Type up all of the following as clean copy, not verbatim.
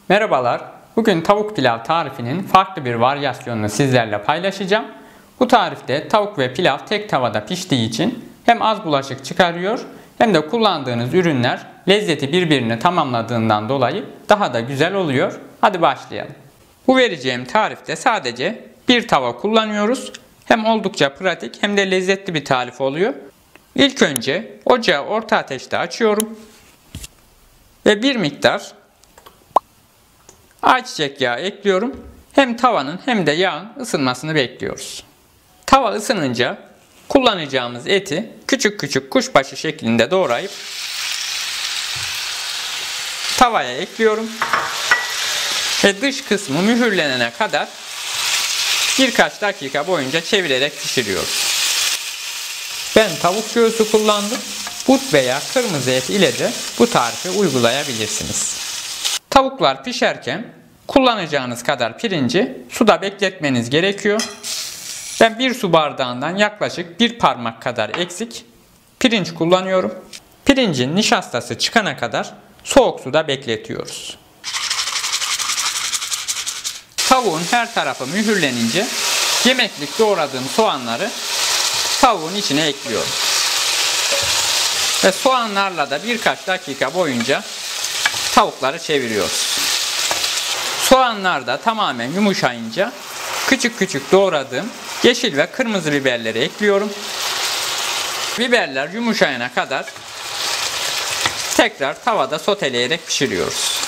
Merhabalar. Bugün tavuk pilav tarifinin farklı bir varyasyonunu sizlerle paylaşacağım. Bu tarifte tavuk ve pilav tek tavada piştiği için hem az bulaşık çıkarıyor hem de kullandığınız ürünler lezzeti birbirini tamamladığından dolayı daha da güzel oluyor. Hadi başlayalım. Bu vereceğim tarifte sadece bir tava kullanıyoruz. Hem oldukça pratik hem de lezzetli bir tarif oluyor. İlk önce ocağı orta ateşte açıyorum. Ve bir miktar ayçiçek yağı ekliyorum. Hem tavanın hem de yağın ısınmasını bekliyoruz. Tava ısınınca kullanacağımız eti küçük küçük kuşbaşı şeklinde doğrayıp tavaya ekliyorum. Ve dış kısmı mühürlenene kadar birkaç dakika boyunca çevirerek pişiriyoruz. Ben tavuk göğsü kullandım. But veya kırmızı et ile de bu tarifi uygulayabilirsiniz. Tavuklar pişerken kullanacağınız kadar pirinci suda bekletmeniz gerekiyor. Ben bir su bardağından yaklaşık bir parmak kadar eksik pirinç kullanıyorum. Pirincin nişastası çıkana kadar soğuk suda bekletiyoruz. Tavuğun her tarafı mühürlenince yemeklik doğradığım soğanları tavuğun içine ekliyorum. Ve soğanlarla da birkaç dakika boyunca tavukları çeviriyoruz. Soğanlar da tamamen yumuşayınca küçük küçük doğradığım yeşil ve kırmızı biberleri ekliyorum. Biberler yumuşayana kadar tekrar tavada soteleyerek pişiriyoruz.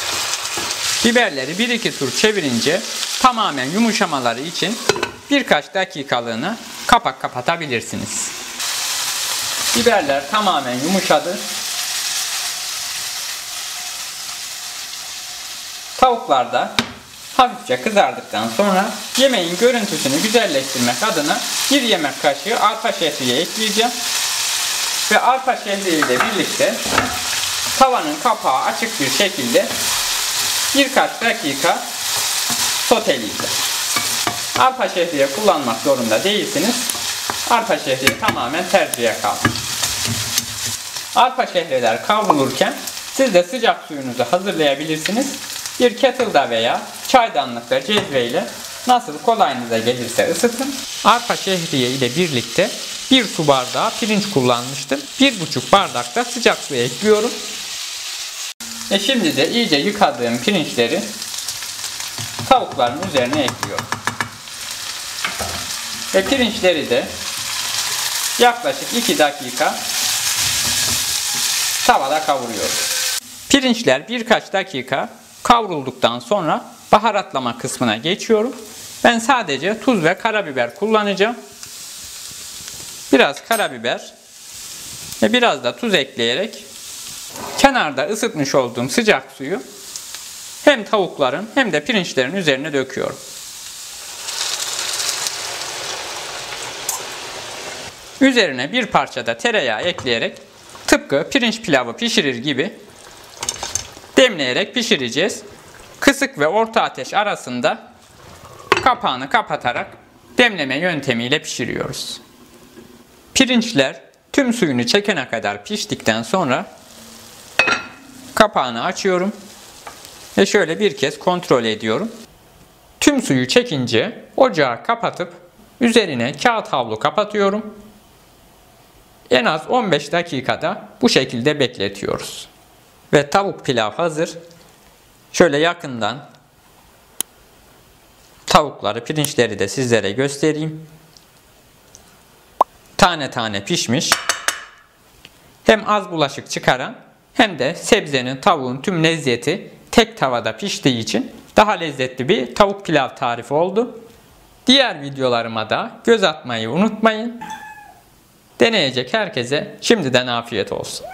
Biberleri 1-2 tur çevirince tamamen yumuşamaları için birkaç dakikalığına kapak kapatabilirsiniz. Biberler tamamen yumuşadı. Tavuklar da hafifçe kızardıktan sonra yemeğin görüntüsünü güzelleştirmek adına 1 yemek kaşığı arpa şehriye ekleyeceğim. Ve arpa şehriye ile birlikte tavanın kapağı açık bir şekilde birkaç dakika soteleyeceğim. Arpa şehriye kullanmak zorunda değilsiniz. Arpa şehriye tamamen tercihe kalmış. Arpa şehriyeler kavrulurken siz de sıcak suyunuzu hazırlayabilirsiniz. Bir kettle'da veya çaydanlıkta cezveyle nasıl kolayınıza gelirse ısıtın. Arpa şehriye ile birlikte 1 su bardağı pirinç kullanmıştım. 1,5 bardak da sıcak su ekliyorum. Ve şimdi de iyice yıkadığım pirinçleri tavukların üzerine ekliyorum. Ve pirinçleri de yaklaşık 2 dakika tavada kavuruyorum. Pirinçler birkaç dakika kavrulduktan sonra baharatlama kısmına geçiyorum. Ben sadece tuz ve karabiber kullanacağım. Biraz karabiber ve biraz da tuz ekleyerek kenarda ısıtmış olduğum sıcak suyu hem tavukların hem de pirinçlerin üzerine döküyorum. Üzerine bir parça da tereyağı ekleyerek tıpkı pirinç pilavı pişirir gibi demleyerek pişireceğiz. Kısık ve orta ateş arasında kapağını kapatarak demleme yöntemiyle pişiriyoruz. Pirinçler tüm suyunu çekene kadar piştikten sonra kapağını açıyorum ve şöyle bir kez kontrol ediyorum. Tüm suyu çekince ocağı kapatıp üzerine kağıt havlu kapatıyorum. En az 15 dakikada bu şekilde bekletiyoruz. Ve tavuk pilav hazır. Şöyle yakından tavukları, pirinçleri de sizlere göstereyim. Tane tane pişmiş. Hem az bulaşık çıkaran hem de sebzenin, tavuğun tüm lezzeti tek tavada piştiği için daha lezzetli bir tavuk pilav tarifi oldu. Diğer videolarıma da göz atmayı unutmayın. Deneyecek herkese şimdiden afiyet olsun.